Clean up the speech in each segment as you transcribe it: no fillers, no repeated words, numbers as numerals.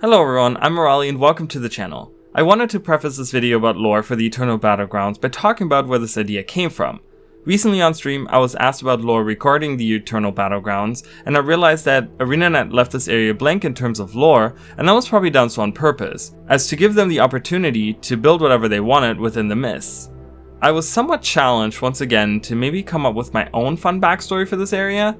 Hello everyone, I'm Morali and welcome to the channel. I wanted to preface this video about lore for the Eternal Battlegrounds by talking about where this idea came from. Recently on stream, I was asked about lore regarding the Eternal Battlegrounds, and I realized that ArenaNet left this area blank in terms of lore, and that was probably done so on purpose, as to give them the opportunity to build whatever they wanted within the mists. I was somewhat challenged once again to maybe come up with my own fun backstory for this area.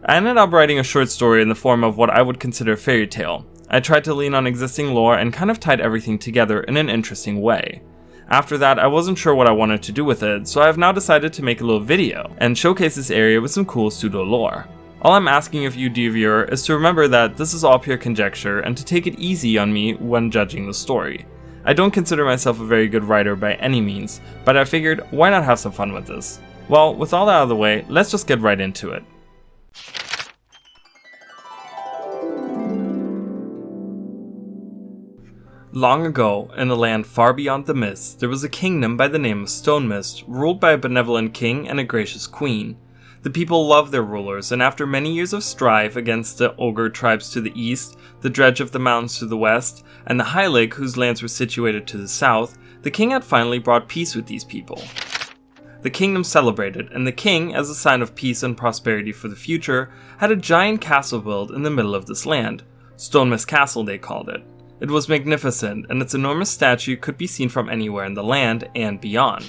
I ended up writing a short story in the form of what I would consider a fairy tale. I tried to lean on existing lore and kind of tied everything together in an interesting way. After that, I wasn't sure what I wanted to do with it, so I have now decided to make a little video and showcase this area with some cool pseudo lore. All I'm asking of you, dear viewer, is to remember that this is all pure conjecture and to take it easy on me when judging the story. I don't consider myself a very good writer by any means, but I figured why not have some fun with this? Well, with all that out of the way, let's just get right into it. Long ago, in a land far beyond the mists, there was a kingdom by the name of Stonemist, ruled by a benevolent king and a gracious queen. The people loved their rulers, and after many years of strife against the ogre tribes to the east, the dredge of the mountains to the west, and the High Lake whose lands were situated to the south, the king had finally brought peace with these people. The kingdom celebrated, and the king, as a sign of peace and prosperity for the future, had a giant castle built in the middle of this land. Stonemist Castle, they called it. It was magnificent, and its enormous statue could be seen from anywhere in the land and beyond.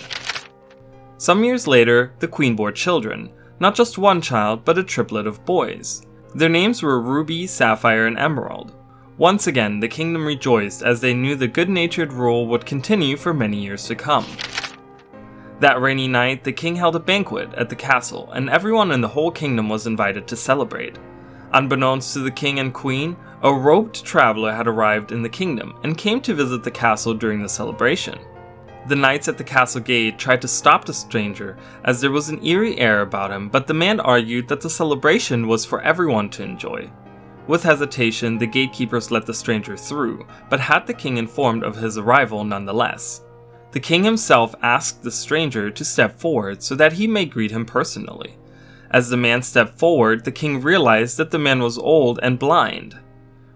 Some years later, the queen bore children, not just one child, but a triplet of boys. Their names were Ruby, Sapphire, and Emerald. Once again, the kingdom rejoiced as they knew the good-natured rule would continue for many years to come. That rainy night, the king held a banquet at the castle, and everyone in the whole kingdom was invited to celebrate. Unbeknownst to the king and queen, a robed traveler had arrived in the kingdom and came to visit the castle during the celebration. The knights at the castle gate tried to stop the stranger as there was an eerie air about him, but the man argued that the celebration was for everyone to enjoy. With hesitation, the gatekeepers let the stranger through, but had the king informed of his arrival nonetheless. The king himself asked the stranger to step forward so that he may greet him personally. As the man stepped forward, the king realized that the man was old and blind.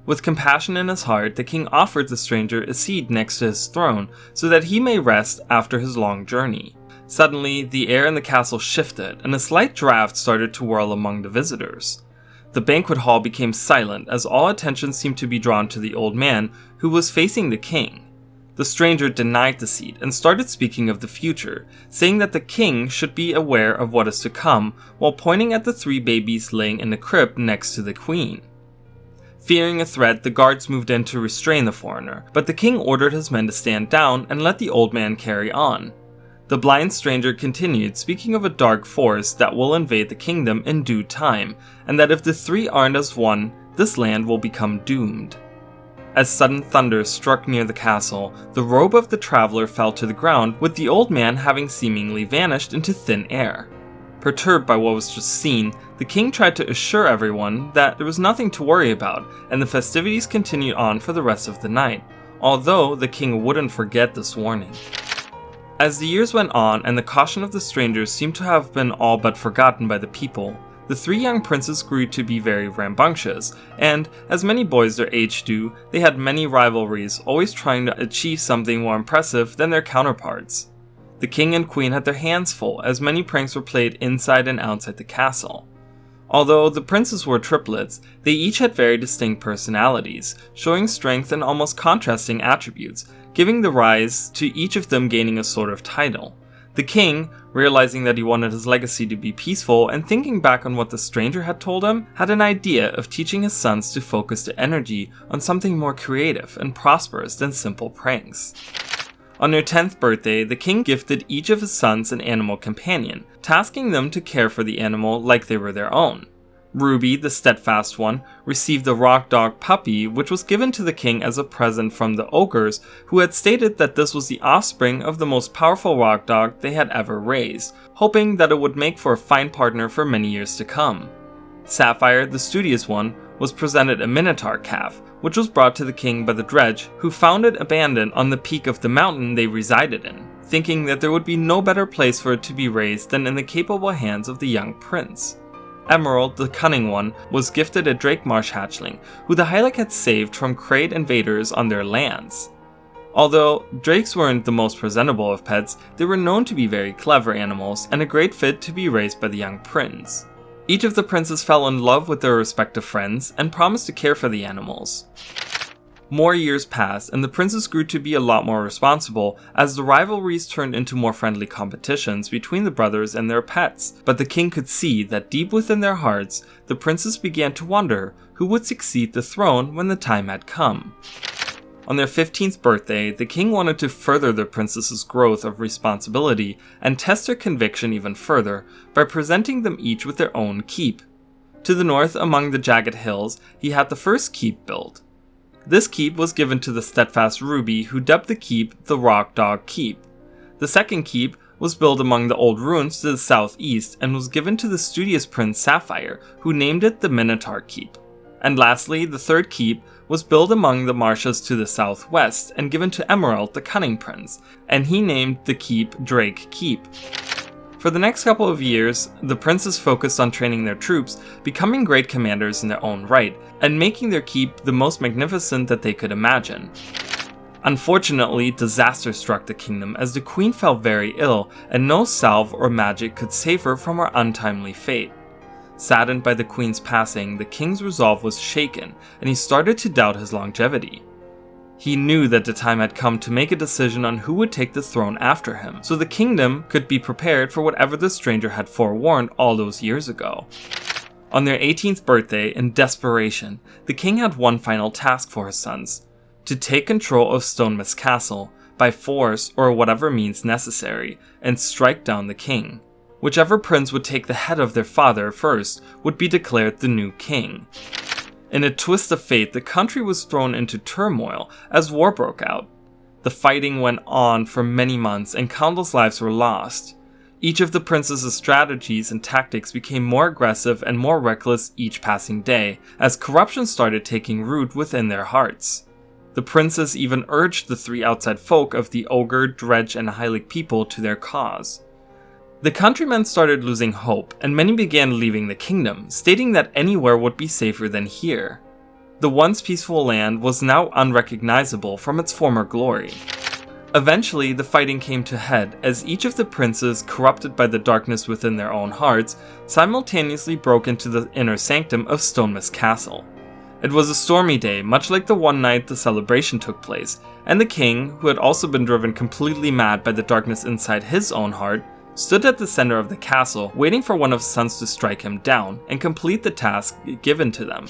With compassion in his heart, the king offered the stranger a seat next to his throne so that he may rest after his long journey. Suddenly, the air in the castle shifted, and a slight draft started to whirl among the visitors. The banquet hall became silent as all attention seemed to be drawn to the old man, who was facing the king. The stranger denied the seat and started speaking of the future, saying that the king should be aware of what is to come, while pointing at the 3 babies laying in the crib next to the queen. Fearing a threat, the guards moved in to restrain the foreigner, but the king ordered his men to stand down and let the old man carry on. The blind stranger continued, speaking of a dark force that will invade the kingdom in due time, and that if the 3 aren't as one, this land will become doomed. As sudden thunder struck near the castle, the robe of the traveler fell to the ground, with the old man having seemingly vanished into thin air. Perturbed by what was just seen, the king tried to assure everyone that there was nothing to worry about, and the festivities continued on for the rest of the night, although the king wouldn't forget this warning. As the years went on and the caution of the strangers seemed to have been all but forgotten by the people, the 3 young princes grew to be very rambunctious, and, as many boys their age do, they had many rivalries, always trying to achieve something more impressive than their counterparts. The king and queen had their hands full, as many pranks were played inside and outside the castle. Although the princes were triplets, they each had very distinct personalities, showing strength and almost contrasting attributes, giving the rise to each of them gaining a sort of title. The king, realizing that he wanted his legacy to be peaceful and thinking back on what the stranger had told him, had an idea of teaching his sons to focus their energy on something more creative and prosperous than simple pranks. On their 10th birthday, the king gifted each of his sons an animal companion, tasking them to care for the animal like they were their own. Ruby, the steadfast one, received a rock dog puppy, which was given to the king as a present from the ogres, who had stated that this was the offspring of the most powerful rock dog they had ever raised, hoping that it would make for a fine partner for many years to come. Sapphire, the studious one, was presented a minotaur calf, which was brought to the king by the dredge, who found it abandoned on the peak of the mountain they resided in, thinking that there would be no better place for it to be raised than in the capable hands of the young prince. Emerald, the Cunning One, was gifted a drake marsh hatchling, who the Hylic had saved from Kraid invaders on their lands. Although drakes weren't the most presentable of pets, they were known to be very clever animals and a great fit to be raised by the young prince. Each of the princes fell in love with their respective friends and promised to care for the animals. More years passed, and the princes grew to be a lot more responsible as the rivalries turned into more friendly competitions between the brothers and their pets. But the king could see that deep within their hearts, the princes began to wonder who would succeed the throne when the time had come. On their 15th birthday, the king wanted to further the princesses' growth of responsibility and test their conviction even further by presenting them each with their own keep. To the north, among the jagged hills, he had the first keep built. This keep was given to the steadfast Ruby, who dubbed the keep the Rock Dog Keep. The second keep was built among the old ruins to the southeast and was given to the studious prince Sapphire, who named it the Minotaur Keep. And lastly, the third keep was built among the marshes to the southwest and given to Emerald, the Cunning Prince, and he named the keep Drake Keep. For the next couple of years, the princes focused on training their troops, becoming great commanders in their own right, and making their keep the most magnificent that they could imagine. Unfortunately, disaster struck the kingdom as the queen fell very ill, and no salve or magic could save her from her untimely fate. Saddened by the queen's passing, the king's resolve was shaken, and he started to doubt his longevity. He knew that the time had come to make a decision on who would take the throne after him, so the kingdom could be prepared for whatever the stranger had forewarned all those years ago. On their 18th birthday, in desperation, the king had one final task for his sons: to take control of Stonemist Castle, by force or whatever means necessary, and strike down the king. Whichever prince would take the head of their father first would be declared the new king. In a twist of fate, the country was thrown into turmoil as war broke out. The fighting went on for many months and countless lives were lost. Each of the princes' strategies and tactics became more aggressive and more reckless each passing day, as corruption started taking root within their hearts. The princes even urged the three outside folk of the Ogre, Dredge, and Hylic people to their cause. The countrymen started losing hope, and many began leaving the kingdom, stating that anywhere would be safer than here. The once peaceful land was now unrecognizable from its former glory. Eventually, the fighting came to a head as each of the princes, corrupted by the darkness within their own hearts, simultaneously broke into the inner sanctum of Stonemist Castle. It was a stormy day, much like the one night the celebration took place, and the king, who had also been driven completely mad by the darkness inside his own heart, stood at the center of the castle, waiting for one of his sons to strike him down and complete the task given to them.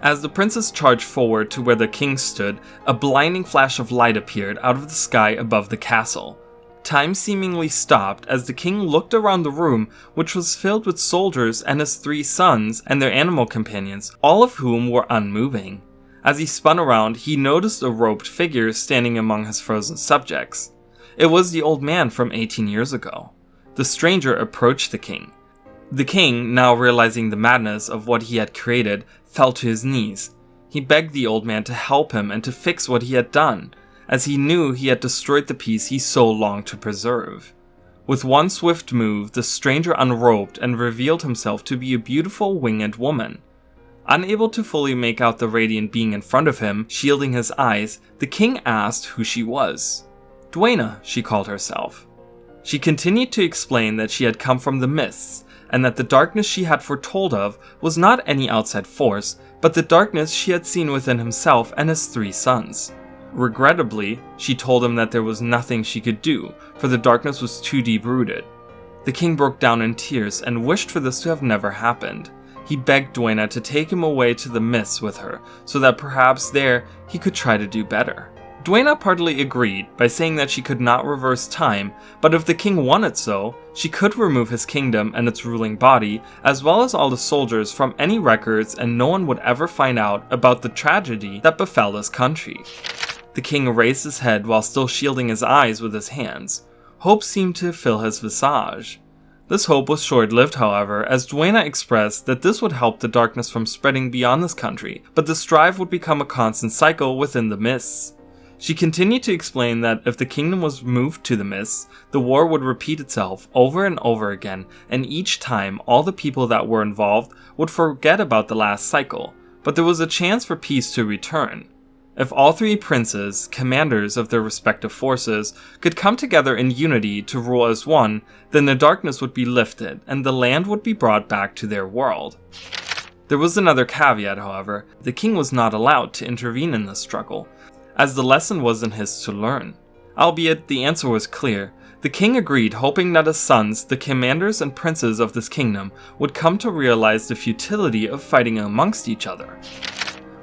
As the princes charged forward to where the king stood, a blinding flash of light appeared out of the sky above the castle. Time seemingly stopped as the king looked around the room, which was filled with soldiers and his three sons and their animal companions, all of whom were unmoving. As he spun around, he noticed a robed figure standing among his frozen subjects. It was the old man from 18 years ago. The stranger approached the king. The king, now realizing the madness of what he had created, fell to his knees. He begged the old man to help him and to fix what he had done, as he knew he had destroyed the peace he so longed to preserve. With one swift move, the stranger unrobed and revealed himself to be a beautiful winged woman. Unable to fully make out the radiant being in front of him, shielding his eyes, the king asked who she was. Dwayna, she called herself. She continued to explain that she had come from the mists, and that the darkness she had foretold of was not any outside force, but the darkness she had seen within himself and his three sons. Regrettably, she told him that there was nothing she could do, for the darkness was too deep-rooted. The king broke down in tears and wished for this to have never happened. He begged Dwayna to take him away to the mists with her, so that perhaps there he could try to do better. Dwayna partly agreed by saying that she could not reverse time, but if the king wanted so, she could remove his kingdom and its ruling body, as well as all the soldiers from any records, and no one would ever find out about the tragedy that befell his country. The king raised his head while still shielding his eyes with his hands. Hope seemed to fill his visage. This hope was short-lived, however, as Dwayna expressed that this would help the darkness from spreading beyond this country, but the strife would become a constant cycle within the mists. She continued to explain that if the kingdom was moved to the mists, the war would repeat itself over and over again, and each time all the people that were involved would forget about the last cycle, but there was a chance for peace to return. If all three princes, commanders of their respective forces, could come together in unity to rule as one, then the darkness would be lifted and the land would be brought back to their world. There was another caveat, however. The king was not allowed to intervene in this struggle, as the lesson wasn't his to learn. Albeit the answer was clear, the king agreed, hoping that his sons, the commanders and princes of this kingdom, would come to realize the futility of fighting amongst each other.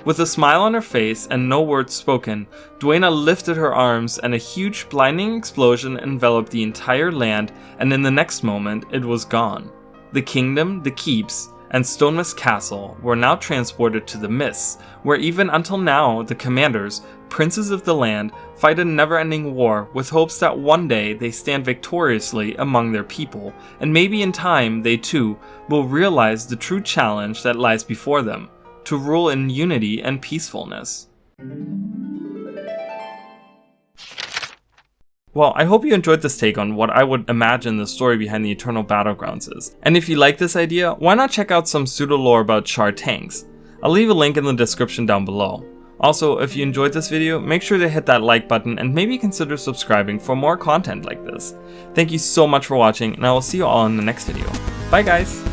With a smile on her face and no words spoken, Duena lifted her arms and a huge blinding explosion enveloped the entire land, and in the next moment it was gone. The kingdom, the keeps, and Stonemist Castle were now transported to the mists, where even until now the commanders, princes of the land, fight a never-ending war with hopes that one day they stand victoriously among their people, and maybe in time they too will realize the true challenge that lies before them, to rule in unity and peacefulness. Well, I hope you enjoyed this take on what I would imagine the story behind the Eternal Battlegrounds is. And if you like this idea, why not check out some pseudo lore about Charr tanks? I'll leave a link in the description down below. Also, if you enjoyed this video, make sure to hit that like button and maybe consider subscribing for more content like this. Thank you so much for watching, and I will see you all in the next video. Bye guys!